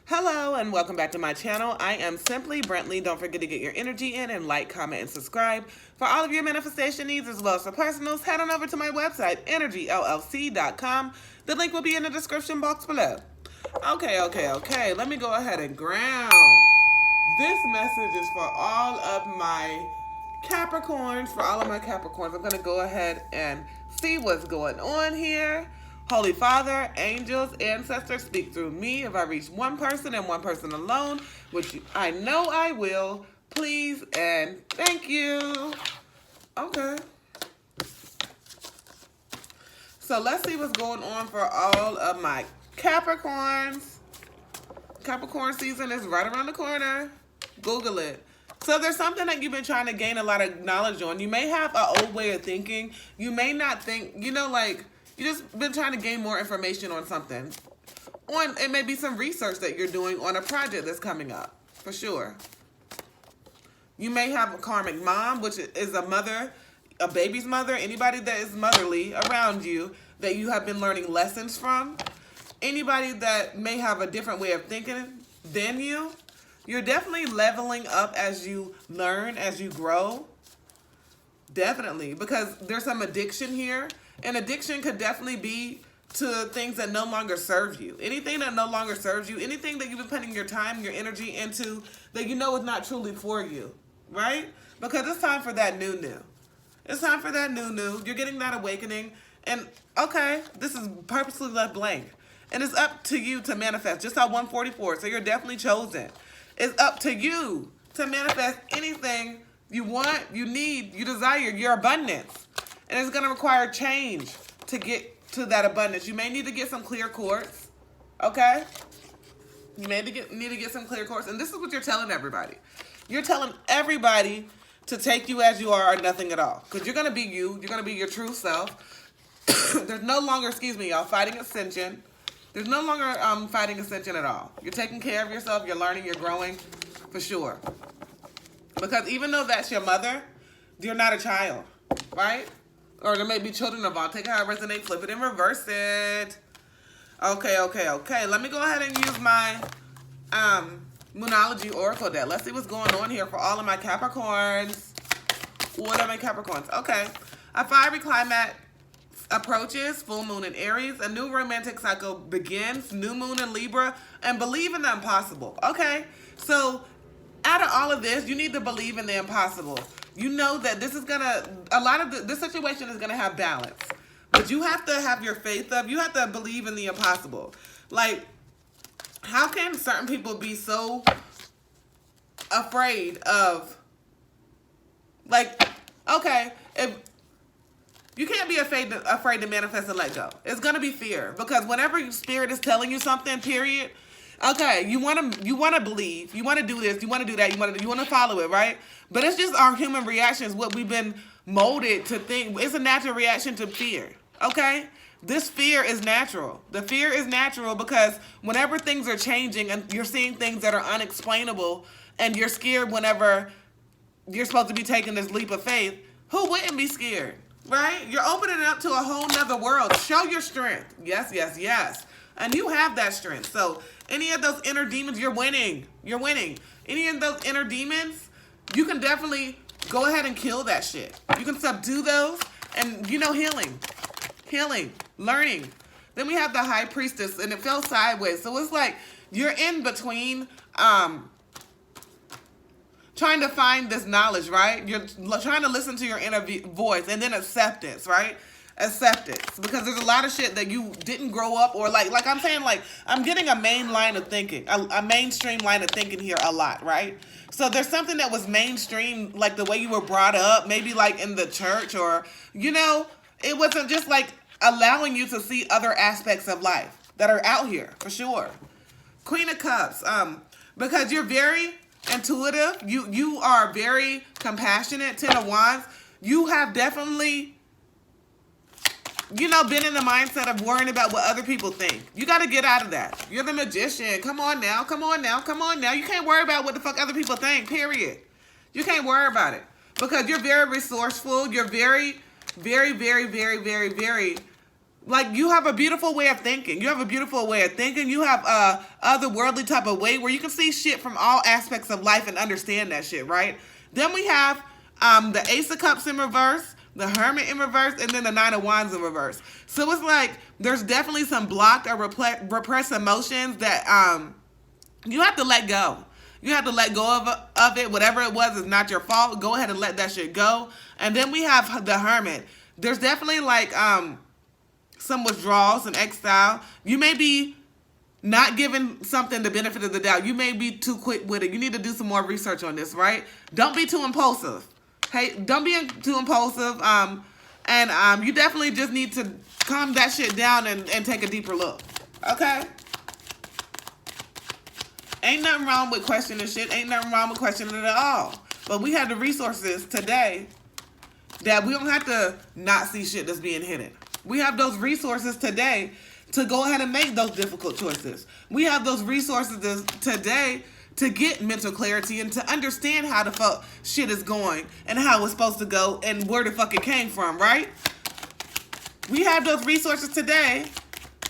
Hello and welcome back to my channel. I am simply Breantly. Don't forget to get your energy in and like, comment, and subscribe. For all of your manifestation needs as well as for personals, head on over to my website, energyllc.com. The link will be in the description box below. Okay. Let me go ahead and ground. This message is for all of my Capricorns. I'm going to go ahead and see what's going on here. Holy Father, angels, ancestors, speak through me. If I reach one person and one person alone, which I know I will, please and thank you. Okay. So let's see what's going on for all of my Capricorns. Capricorn season is right around the corner. Google it. So there's something that you've been trying to gain a lot of knowledge on. You may have an old way of thinking. You may not think, you just been trying to gain more information on something. It may be some research that you're doing on a project that's coming up, for sure. You may have a karmic mom, which is a mother, a baby's mother, anybody that is motherly around you that you have been learning lessons from. Anybody that may have a different way of thinking than you. You're definitely leveling up as you learn, as you grow. Definitely, because there's some addiction here. And addiction could definitely be to things that no longer serve you. Anything that no longer serves you, anything that you've been putting your time, your energy into that you know is not truly for you, right? Because it's time for that new. It's time for that new. You're getting that awakening. And okay, this is purposely left blank. And it's up to you to manifest. Just how 144, so you're definitely chosen. It's up to you to manifest anything you want, you need, you desire, your abundance. And it's going to require change to get to that abundance. You may need to get some clear quartz, okay? You may need to get some clear quartz. And this is what you're telling everybody. You're telling everybody to take you as you are or nothing at all. Because you're going to be you. You're going to be your true self. There's no longer, y'all, fighting ascension. There's no longer fighting ascension at all. You're taking care of yourself. You're learning. You're growing, for sure. Because even though that's your mother, you're not a child, right? Or there may be children involved. Take how it resonates, flip it, and reverse it. Okay. Let me go ahead and use my Moonology Oracle deck. Let's see what's going on here for all of my Capricorns. What are my Capricorns? Okay. A fiery climate approaches, full moon in Aries. A new romantic cycle begins, new moon in Libra. And believe in the impossible. Okay. So out of all of this, you need to believe in the impossible. You know that this is this situation is gonna have balance, but you have to have your faith up. You have to believe in the impossible. Like, how can certain people be so afraid of, like, okay, if you can't be afraid to manifest and let go. It's gonna be fear, because whenever your spirit is telling you something, period. Okay, you want to believe, you want to do this, you want to do that, you want to follow it, right? But it's just our human reactions, what we've been molded to think. It's a natural reaction to fear, okay? This fear is natural. The fear is natural because whenever things are changing and you're seeing things that are unexplainable and you're scared whenever you're supposed to be taking this leap of faith, who wouldn't be scared, right? You're opening up to a whole nother world. Show your strength. Yes. And you have that strength. So any of those inner demons, you're winning. You're winning. Any of those inner demons, you can definitely go ahead and kill that shit. You can subdue those and, healing, learning. Then we have the high priestess, and it fell sideways. So it's like you're in between trying to find this knowledge, right? You're trying to listen to your inner voice, and then acceptance, right? Acceptance, because there's a lot of shit that you didn't grow up, or like I'm saying, like, I'm getting a main line of thinking, a mainstream line of thinking here a lot, right? So there's something that was mainstream, like the way you were brought up, maybe like in the church, or, it wasn't just like allowing you to see other aspects of life that are out here, for sure. Queen of Cups, because you're very intuitive, you are very compassionate. Ten of Wands, you have definitely been in the mindset of worrying about what other people think. You got to get out of that. You're the magician. Come on now. You can't worry about what the fuck other people think, period. You can't worry about it. Because you're very resourceful. You're very, very, very, very, very, very Like, you have a beautiful way of thinking. You have a beautiful way of thinking. You have a otherworldly type of way where you can see shit from all aspects of life and understand that shit, right? Then we have the Ace of Cups in reverse, the Hermit in reverse, and then the Nine of Wands in reverse. So it's like there's definitely some blocked or repressed emotions that you have to let go. You have to let go of it. Whatever it was is not your fault. Go ahead and let that shit go. And then we have the Hermit. There's definitely like some withdrawal, some exile. You may be not giving something the benefit of the doubt. You may be too quick with it. You need to do some more research on this, right? Don't be too impulsive. Hey, don't be too impulsive. And you definitely just need to calm that shit down and take a deeper look. Okay? Ain't nothing wrong with questioning shit. Ain't nothing wrong with questioning it at all. But we have the resources today that we don't have to not see shit that's being hidden. We have those resources today to go ahead and make those difficult choices. We have those resources today to get mental clarity and to understand how the fuck shit is going and how it's supposed to go and where the fuck it came from, right? We have those resources today,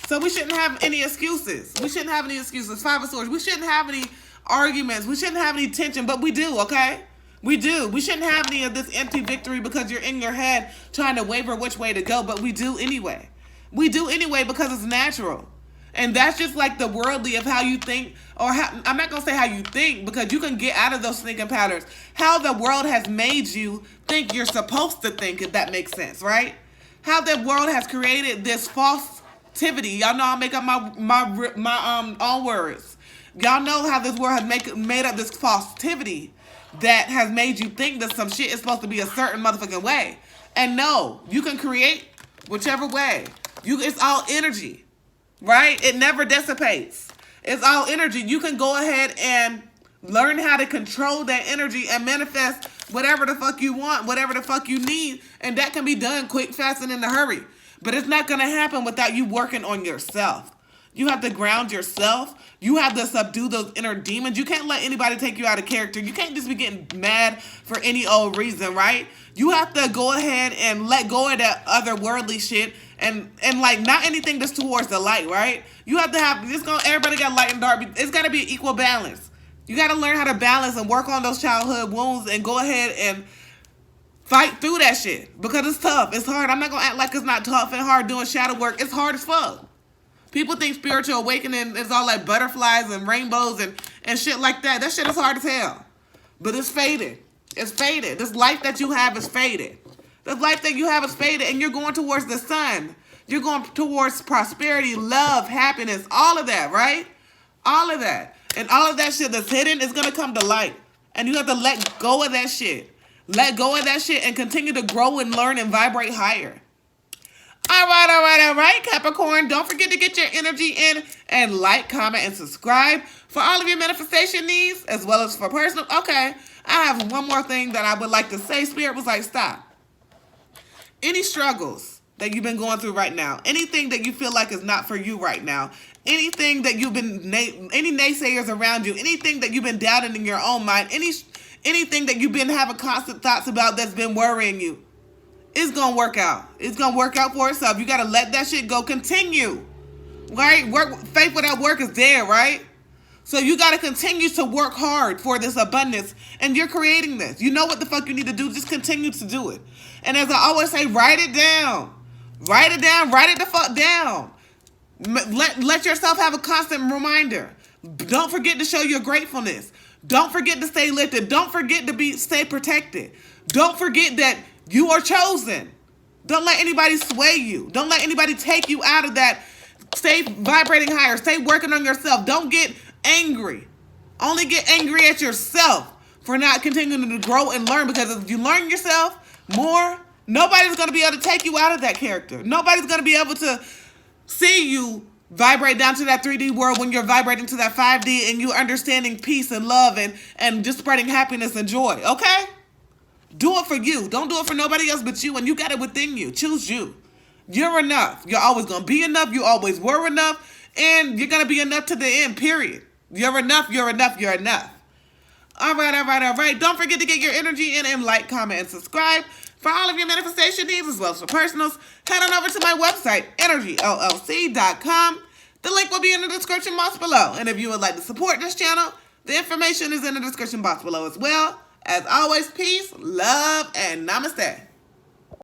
so we shouldn't have any excuses. We shouldn't have any excuses. Five of Swords. We shouldn't have any arguments. We shouldn't have any tension, but we do, okay? We do. We shouldn't have any of this empty victory because you're in your head trying to waver which way to go, but we do anyway. We do anyway because it's natural. And that's just like the worldly of how you think, or how, I'm not going to say how you think because you can get out of those thinking patterns. How the world has made you think you're supposed to think, if that makes sense, right? How the world has created this falsity. Y'all know I make up my own words. Y'all know how this world has made up this falsity that has made you think that some shit is supposed to be a certain motherfucking way. And no, you can create whichever way. It's all energy, right? It never dissipates. It's all energy. You can go ahead and learn how to control that energy and manifest whatever the fuck you want, whatever the fuck you need. And that can be done quick, fast, and in a hurry. But it's not going to happen without you working on yourself. You have to ground yourself. You have to subdue those inner demons. You can't let anybody take you out of character. You can't just be getting mad for any old reason, right? You have to go ahead and let go of that otherworldly shit and like not anything that's towards the light, right? You have to have everybody got light and dark. It's got to be equal balance. You got to learn how to balance and work on those childhood wounds and go ahead and fight through that shit because it's tough. It's hard. I'm not going to act like it's not tough and hard doing shadow work. It's hard as fuck. People think spiritual awakening is all like butterflies and rainbows and shit like that. That shit is hard as hell. But it's faded. It's faded. This life that you have is faded. This life that you have is faded and you're going towards the sun. You're going towards prosperity, love, happiness, all of that, right? All of that. And all of that shit that's hidden is going to come to light. And you have to let go of that shit. Let go of that shit and continue to grow and learn and vibrate higher. All right, Capricorn. Don't forget to get your energy in and like, comment, and subscribe for all of your manifestation needs as well as for personal. Okay, I have one more thing that I would like to say. Spirit was like, stop. Any struggles that you've been going through right now, anything that you feel like is not for you right now, anything that you've been, any naysayers around you, anything that you've been doubting in your own mind, anything that you've been having constant thoughts about that's been worrying you, it's going to work out. It's going to work out for itself. You got to let that shit go. Continue. Right? Faith without work is dead, right? So you got to continue to work hard for this abundance. And you're creating this. You know what the fuck you need to do. Just continue to do it. And as I always say, write it down. Write it down. Write it the fuck down. Let yourself have a constant reminder. Don't forget to show your gratefulness. Don't forget to stay lifted. Don't forget to stay protected. Don't forget that you are chosen. Don't let anybody sway you. Don't let anybody take you out of that. Stay vibrating higher. Stay working on yourself. Don't get angry. Only get angry at yourself for not continuing to grow and learn, because if you learn yourself more, nobody's going to be able to take you out of that character. Nobody's going to be able to see you vibrate down to that 3D world when you're vibrating to that 5D and you're understanding peace and love and just spreading happiness and joy. Okay? Do it for you. Don't do it for nobody else but you. And you got it within you. Choose you. You're enough. You're always going to be enough. You always were enough. And you're going to be enough to the end, period. You're enough. You're enough. You're enough. All right. Don't forget to get your energy in and like, comment, and subscribe. For all of your manifestation needs as well as for personals, head on over to my website, energyllc.com. The link will be in the description box below. And if you would like to support this channel, the information is in the description box below as well. As always, peace, love, and namaste.